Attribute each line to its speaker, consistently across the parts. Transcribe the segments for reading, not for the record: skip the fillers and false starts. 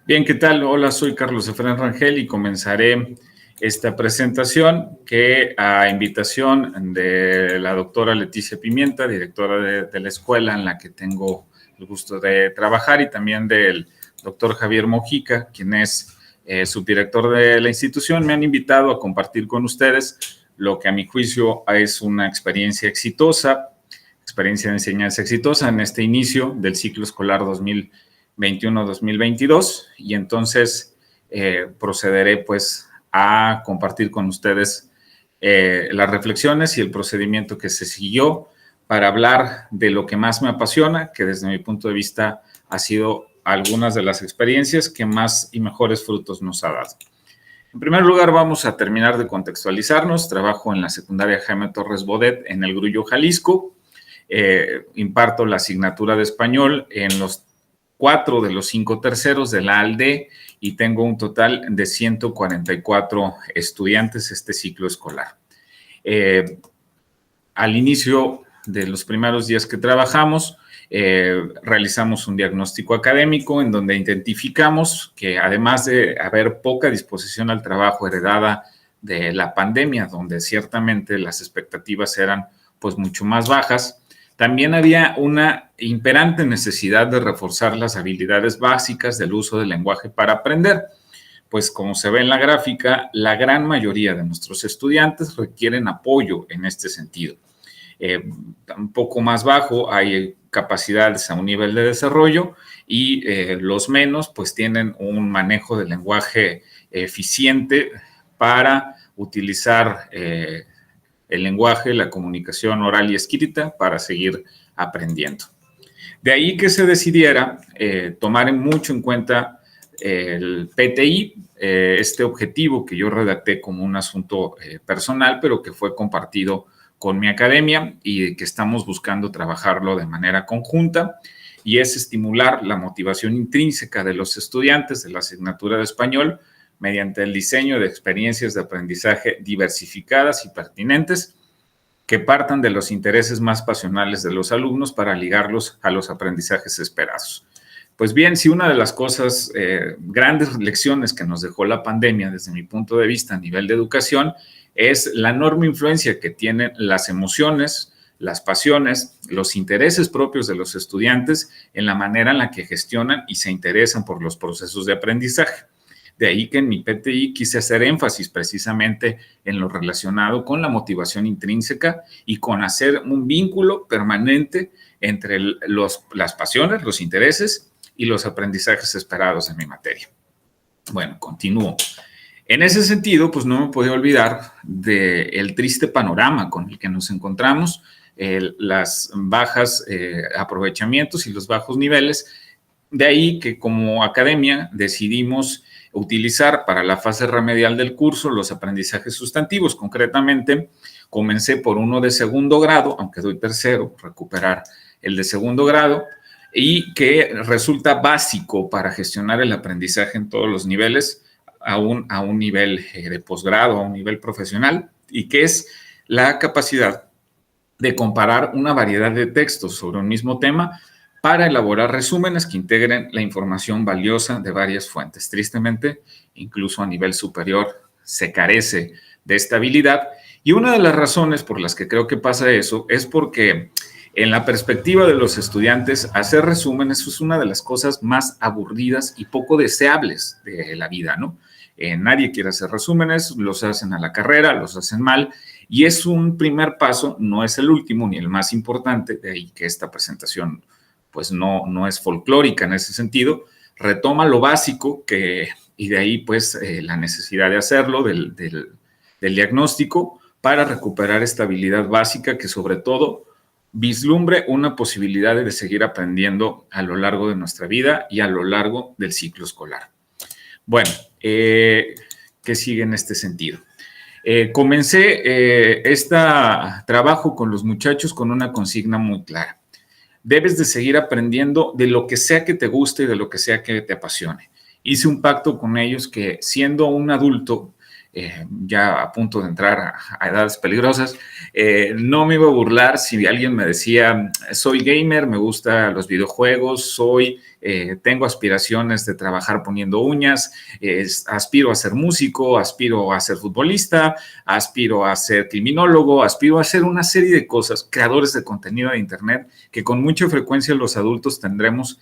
Speaker 1: Bien, ¿qué tal? Hola, soy Carlos Efraín Rangel y comenzaré esta presentación que a invitación de la doctora Leticia Pimienta, directora de la escuela en la que tengo el gusto de trabajar, y también del doctor Javier Mojica, quien es subdirector de la institución, me han invitado a compartir con ustedes lo que a mi juicio es una experiencia de enseñanza exitosa en este inicio del ciclo escolar 2021-2022, y entonces procederé pues a compartir con ustedes las reflexiones y el procedimiento que se siguió para hablar de lo que más me apasiona, que desde mi punto de vista ha sido algunas de las experiencias que más y mejores frutos nos ha dado. En primer lugar, vamos a terminar de contextualizarnos. Trabajo en la secundaria Jaime Torres Bodet en El Grullo, Jalisco. Imparto la asignatura de español en los 4 de los 5 terceros de la ALDE y tengo un total de 144 estudiantes este ciclo escolar. Al inicio de los primeros días que trabajamos, realizamos un diagnóstico académico en donde identificamos que, además de haber poca disposición al trabajo heredada de la pandemia, donde ciertamente las expectativas eran pues mucho más bajas, también había una imperante necesidad de reforzar las habilidades básicas del uso del lenguaje para aprender. Pues como se ve en la gráfica, la gran mayoría de nuestros estudiantes requieren apoyo en este sentido. Un poco más bajo hay capacidades a un nivel de desarrollo y los menos pues tienen un manejo del lenguaje eficiente para utilizar el lenguaje, la comunicación oral y escrita para seguir aprendiendo. De ahí que se decidiera tomar mucho en cuenta el PTI, este objetivo que yo redacté como un asunto personal, pero que fue compartido con mi academia y que estamos buscando trabajarlo de manera conjunta, y es estimular la motivación intrínseca de los estudiantes de la asignatura de español mediante el diseño de experiencias de aprendizaje diversificadas y pertinentes que partan de los intereses más pasionales de los alumnos para ligarlos a los aprendizajes esperados. Pues bien, si una de las cosas, grandes lecciones que nos dejó la pandemia desde mi punto de vista a nivel de educación, es la enorme influencia que tienen las emociones, las pasiones, los intereses propios de los estudiantes en la manera en la que gestionan y se interesan por los procesos de aprendizaje. De ahí que en mi PTI quise hacer énfasis precisamente en lo relacionado con la motivación intrínseca y con hacer un vínculo permanente entre las pasiones, los intereses y los aprendizajes esperados en mi materia. Bueno, continúo. En ese sentido, pues no me podía olvidar del triste panorama con el que nos encontramos, las bajas aprovechamientos y los bajos niveles. De ahí que como academia decidimos utilizar para la fase remedial del curso los aprendizajes sustantivos. Concretamente, comencé por uno de segundo grado, aunque doy tercero, recuperar el de segundo grado, y que resulta básico para gestionar el aprendizaje en todos los niveles, a un nivel de posgrado, a un nivel profesional, y que es la capacidad de comparar una variedad de textos sobre un mismo tema para elaborar resúmenes que integren la información valiosa de varias fuentes. Tristemente, incluso a nivel superior se carece de esta habilidad, y una de las razones por las que creo que pasa eso es porque en la perspectiva de los estudiantes, hacer resúmenes es una de las cosas más aburridas y poco deseables de la vida, ¿no? Nadie quiere hacer resúmenes, los hacen a la carrera, los hacen mal, y es un primer paso, no es el último ni el más importante, de ahí que esta presentación pues no es folclórica en ese sentido, retoma lo básico y de ahí pues la necesidad de hacerlo, del diagnóstico, para recuperar esta habilidad básica que sobre todo vislumbre una posibilidad de seguir aprendiendo a lo largo de nuestra vida y a lo largo del ciclo escolar. Bueno, ¿qué sigue en este sentido? Comencé este trabajo con los muchachos con una consigna muy clara. Debes de seguir aprendiendo de lo que sea que te guste y de lo que sea que te apasione. Hice un pacto con ellos que, siendo un adulto, ya a punto de entrar a edades peligrosas, no me iba a burlar si alguien me decía, soy gamer, me gustan los videojuegos, tengo aspiraciones de trabajar poniendo uñas, aspiro a ser músico, aspiro a ser futbolista, aspiro a ser criminólogo, aspiro a hacer una serie de cosas, creadores de contenido de Internet, que con mucha frecuencia los adultos tendemos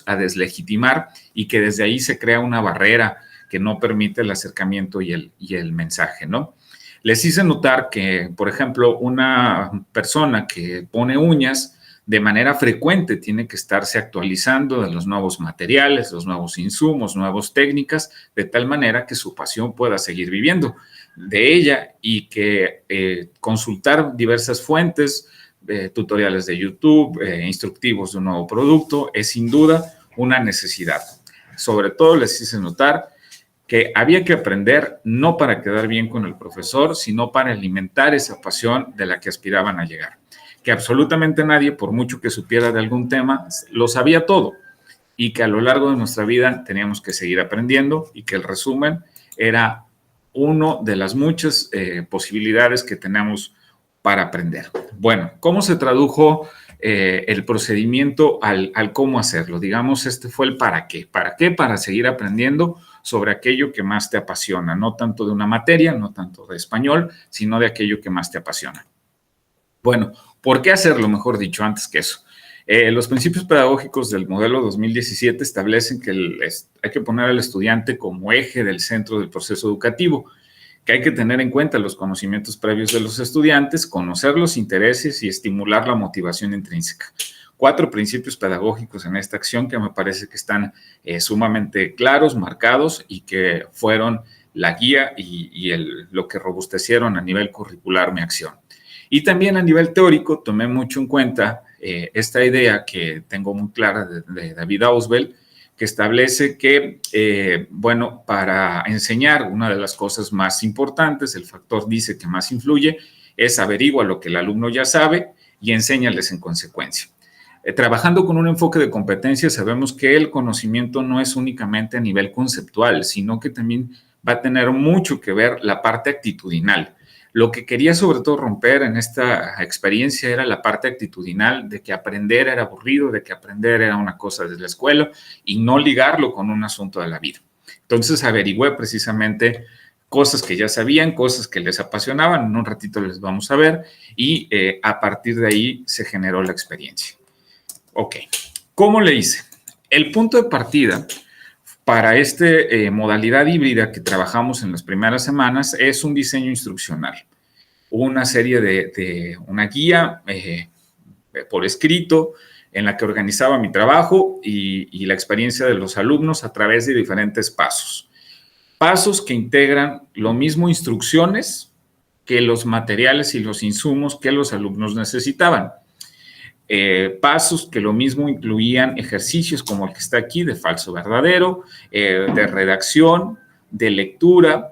Speaker 1: a deslegitimar y que desde ahí se crea una barrera que no permite el acercamiento y el mensaje, ¿no? Les hice notar que, por ejemplo, una persona que pone uñas de manera frecuente tiene que estarse actualizando de los nuevos materiales, los nuevos insumos, nuevas técnicas, de tal manera que su pasión pueda seguir viviendo de ella y que consultar diversas fuentes, tutoriales de YouTube, instructivos de un nuevo producto, es sin duda una necesidad. Sobre todo les hice notar que había que aprender no para quedar bien con el profesor, sino para alimentar esa pasión de la que aspiraban a llegar. Que absolutamente nadie, por mucho que supiera de algún tema, lo sabía todo y que a lo largo de nuestra vida teníamos que seguir aprendiendo y que el resumen era una de las muchas posibilidades que tenemos para aprender. Bueno, ¿cómo se tradujo el procedimiento al cómo hacerlo? Digamos, este fue el para qué. ¿Para qué? Para seguir aprendiendo sobre aquello que más te apasiona, no tanto de una materia, no tanto de español, sino de aquello que más te apasiona. Bueno, ¿por qué hacerlo? Mejor dicho, antes que eso. Los principios pedagógicos del modelo 2017 establecen que hay que poner al estudiante como eje del centro del proceso educativo, que hay que tener en cuenta los conocimientos previos de los estudiantes, conocer los intereses y estimular la motivación intrínseca. 4 principios pedagógicos en esta acción que me parece que están sumamente claros, marcados y que fueron la guía y lo que robustecieron a nivel curricular mi acción. Y también a nivel teórico tomé mucho en cuenta esta idea que tengo muy clara de David Ausubel, que establece que, bueno, para enseñar una de las cosas más importantes, el factor dice que más influye, es averigua lo que el alumno ya sabe y enséñales en consecuencia. Trabajando con un enfoque de competencia, sabemos que el conocimiento no es únicamente a nivel conceptual, sino que también va a tener mucho que ver la parte actitudinal. Lo que quería sobre todo romper en esta experiencia era la parte actitudinal de que aprender era aburrido, de que aprender era una cosa de la escuela y no ligarlo con un asunto de la vida. Entonces averigüé precisamente cosas que ya sabían, cosas que les apasionaban, en un ratito les vamos a ver y a partir de ahí se generó la experiencia. Ok, ¿cómo le hice? El punto de partida para esta modalidad híbrida que trabajamos en las primeras semanas es un diseño instruccional, una serie de una guía por escrito en la que organizaba mi trabajo y la experiencia de los alumnos a través de diferentes pasos. Pasos que integran lo mismo instrucciones que los materiales y los insumos que los alumnos necesitaban. Pasos que lo mismo incluían ejercicios como el que está aquí de falso verdadero, de redacción, de lectura,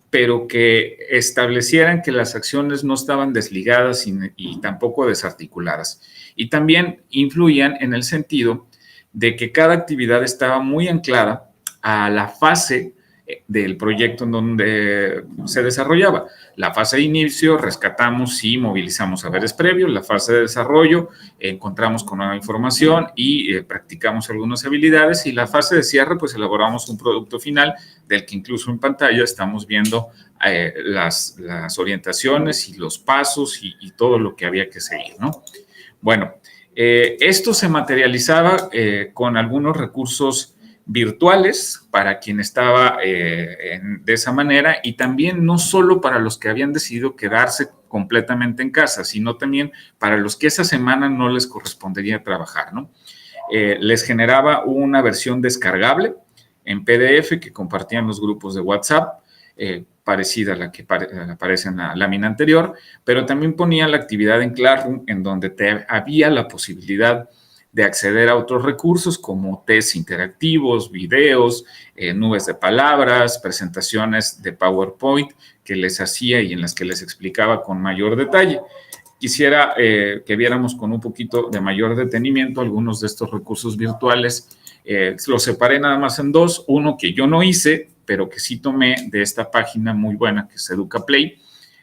Speaker 1: pero que establecieran que las acciones no estaban desligadas y tampoco desarticuladas. Y también influían en el sentido de que cada actividad estaba muy anclada a la fase del proyecto en donde se desarrollaba. La fase de inicio, rescatamos y movilizamos saberes previos. La fase de desarrollo, encontramos con nueva información y practicamos algunas habilidades. Y la fase de cierre, pues elaboramos un producto final del que incluso en pantalla estamos viendo las orientaciones y los pasos y todo lo que había que seguir, ¿no? Bueno, esto se materializaba con algunos recursos virtuales para quien estaba de esa manera y también no solo para los que habían decidido quedarse completamente en casa, sino también para los que esa semana no les correspondería trabajar, ¿no? Les generaba una versión descargable en PDF que compartían los grupos de WhatsApp, parecida a la que aparece en la lámina anterior, pero también ponía la actividad en Classroom en donde había la posibilidad de acceder a otros recursos como tests interactivos, videos, nubes de palabras, presentaciones de PowerPoint que les hacía y en las que les explicaba con mayor detalle. Quisiera que viéramos con un poquito de mayor detenimiento algunos de estos recursos virtuales. Los separé nada más en 2, uno que yo no hice pero que sí tomé de esta página muy buena que es EducaPlay,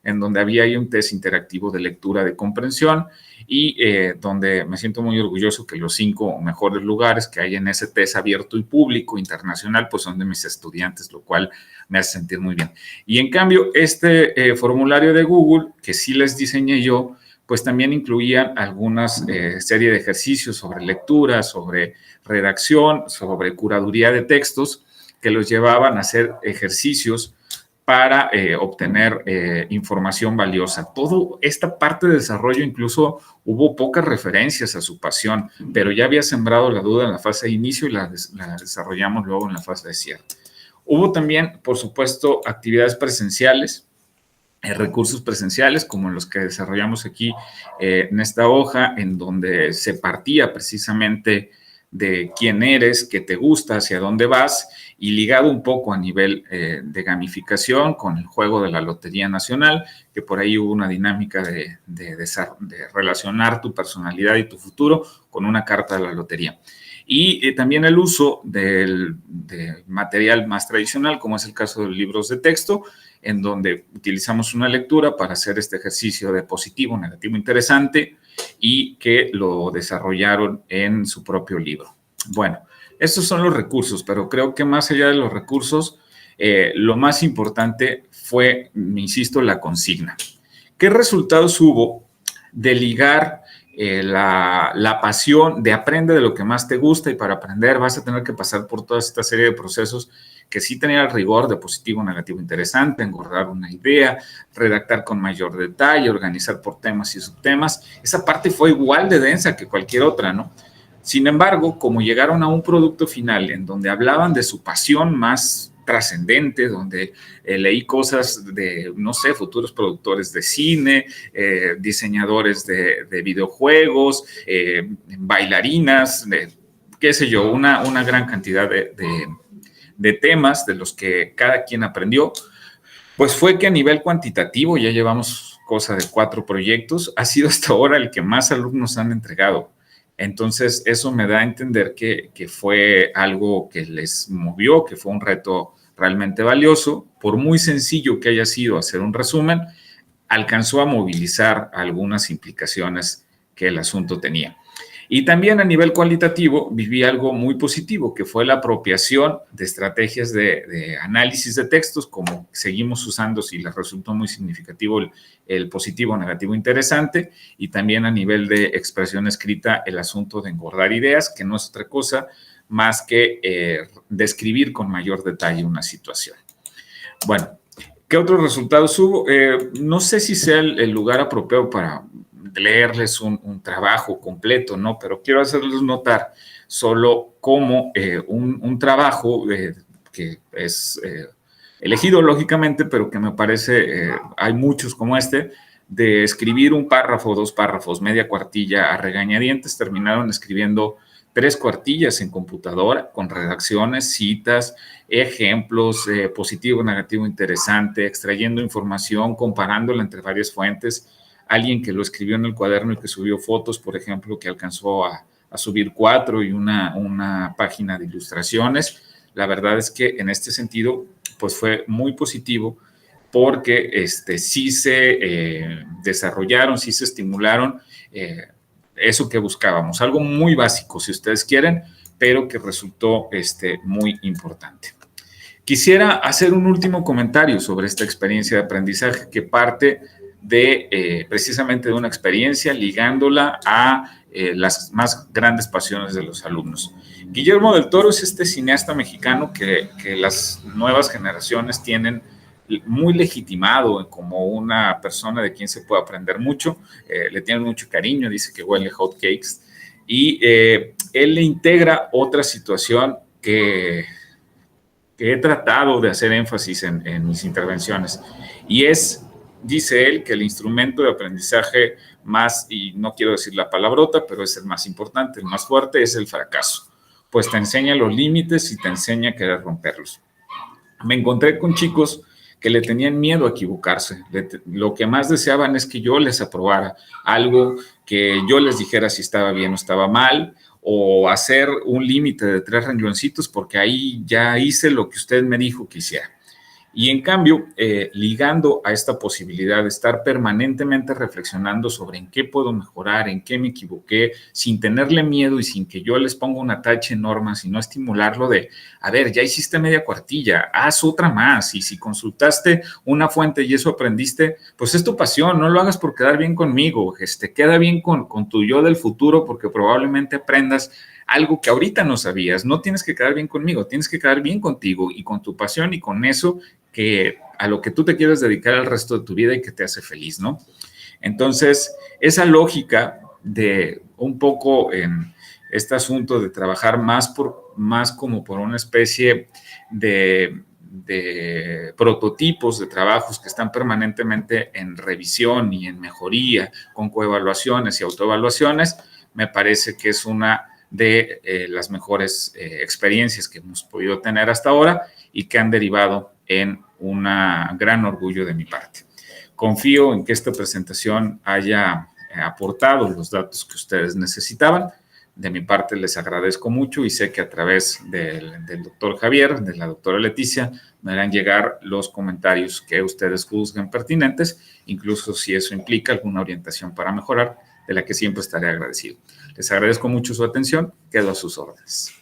Speaker 1: en donde había ahí un test interactivo de lectura de comprensión y donde me siento muy orgulloso que los 5 mejores lugares que hay en ese test abierto y público internacional, pues son de mis estudiantes, lo cual me hace sentir muy bien. Y en cambio, este formulario de Google, que sí les diseñé yo, pues también incluía algunas serie de ejercicios sobre lectura, sobre redacción, sobre curaduría de textos, que los llevaban a hacer ejercicios para obtener información valiosa. Toda esta parte de desarrollo, incluso hubo pocas referencias a su pasión, pero ya había sembrado la duda en la fase de inicio y la desarrollamos luego en la fase de cierre. Hubo también, por supuesto, actividades presenciales, recursos presenciales como los que desarrollamos aquí en esta hoja, en donde se partía precisamente de quién eres, qué te gusta, hacia dónde vas, y ligado un poco a nivel de gamificación con el juego de la Lotería Nacional, que por ahí hubo una dinámica de relacionar tu personalidad y tu futuro con una carta de la lotería. Y también el uso de material más tradicional, como es el caso de los libros de texto, en donde utilizamos una lectura para hacer este ejercicio de positivo, negativo, interesante, y que lo desarrollaron en su propio libro. Bueno, estos son los recursos, pero creo que más allá de los recursos, lo más importante fue, insisto, la consigna. ¿Qué resultados hubo de ligar la pasión de aprende de lo que más te gusta, y para aprender vas a tener que pasar por toda esta serie de procesos que sí tenía el rigor de positivo, negativo, interesante, engordar una idea, redactar con mayor detalle, organizar por temas y subtemas? Esa parte fue igual de densa que cualquier otra, ¿no? Sin embargo, como llegaron a un producto final en donde hablaban de su pasión más trascendente, donde leí cosas de, no sé, futuros productores de cine, diseñadores de videojuegos, bailarinas, qué sé yo, una gran cantidad de temas de los que cada quien aprendió, pues fue que a nivel cuantitativo, ya llevamos cosa de 4 proyectos, ha sido hasta ahora el que más alumnos han entregado. Entonces, eso me da a entender que fue algo que les movió, que fue un reto realmente valioso. Por muy sencillo que haya sido hacer un resumen, alcanzó a movilizar algunas implicaciones que el asunto tenía. Y también a nivel cualitativo viví algo muy positivo, que fue la apropiación de estrategias de análisis de textos, como seguimos usando, si les resultó muy significativo el positivo, negativo, interesante, y también a nivel de expresión escrita el asunto de engordar ideas, que no es otra cosa más que describir con mayor detalle una situación. Bueno, ¿qué otros resultados hubo? No sé si sea el lugar apropiado para leerles un trabajo completo, ¿no? Pero quiero hacerles notar solo como un trabajo que es elegido lógicamente, pero que me parece, hay muchos como este, de escribir un párrafo, 2 párrafos, media cuartilla a regañadientes, terminaron escribiendo 3 cuartillas en computadora con redacciones, citas, ejemplos, positivo, negativo, interesante, extrayendo información, comparándola entre varias fuentes. Alguien que lo escribió en el cuaderno y que subió fotos, por ejemplo, que alcanzó a subir 4 y una página de ilustraciones. La verdad es que en este sentido, pues fue muy positivo porque sí se desarrollaron, sí se estimularon eso que buscábamos, algo muy básico, si ustedes quieren, pero que resultó muy importante. Quisiera hacer un último comentario sobre esta experiencia de aprendizaje que parte precisamente de una experiencia ligándola a las más grandes pasiones de los alumnos. Guillermo del Toro es este cineasta mexicano que las nuevas generaciones tienen muy legitimado como una persona de quien se puede aprender mucho, le tienen mucho cariño, dice que huele hot cakes, y él le integra otra situación que he tratado de hacer énfasis en mis intervenciones, y dice él, que el instrumento de aprendizaje más, y no quiero decir la palabrota, pero es el más importante, el más fuerte, es el fracaso, pues te enseña los límites y te enseña a querer romperlos. Me encontré con chicos que le tenían miedo a equivocarse. Lo que más deseaban es que yo les aprobara algo, que yo les dijera si estaba bien o estaba mal, o hacer un límite de 3 rengloncitos porque ahí ya hice lo que usted me dijo que hiciera. Y en cambio, ligando a esta posibilidad de estar permanentemente reflexionando sobre en qué puedo mejorar, en qué me equivoqué, sin tenerle miedo y sin que yo les ponga una tacha en normas, sino estimularlo de, a ver, ya hiciste media cuartilla, haz otra más. Y si consultaste una fuente y eso aprendiste, pues es tu pasión, no lo hagas por quedar bien conmigo, queda bien con tu yo del futuro porque probablemente aprendas algo que ahorita no sabías. No tienes que quedar bien conmigo, tienes que quedar bien contigo y con tu pasión y con eso que a lo que tú te quieres dedicar el resto de tu vida y que te hace feliz, ¿no? Entonces, esa lógica de un poco en este asunto de trabajar más como por una especie de prototipos de trabajos que están permanentemente en revisión y en mejoría, con coevaluaciones y autoevaluaciones, me parece que es una de las mejores experiencias que hemos podido tener hasta ahora y que han derivado en un gran orgullo de mi parte. Confío en que esta presentación haya aportado los datos que ustedes necesitaban. De mi parte les agradezco mucho y sé que a través del doctor Javier, de la doctora Leticia, me harán llegar los comentarios que ustedes juzguen pertinentes, incluso si eso implica alguna orientación para mejorar, de la que siempre estaré agradecido. Les agradezco mucho su atención, quedo a sus órdenes.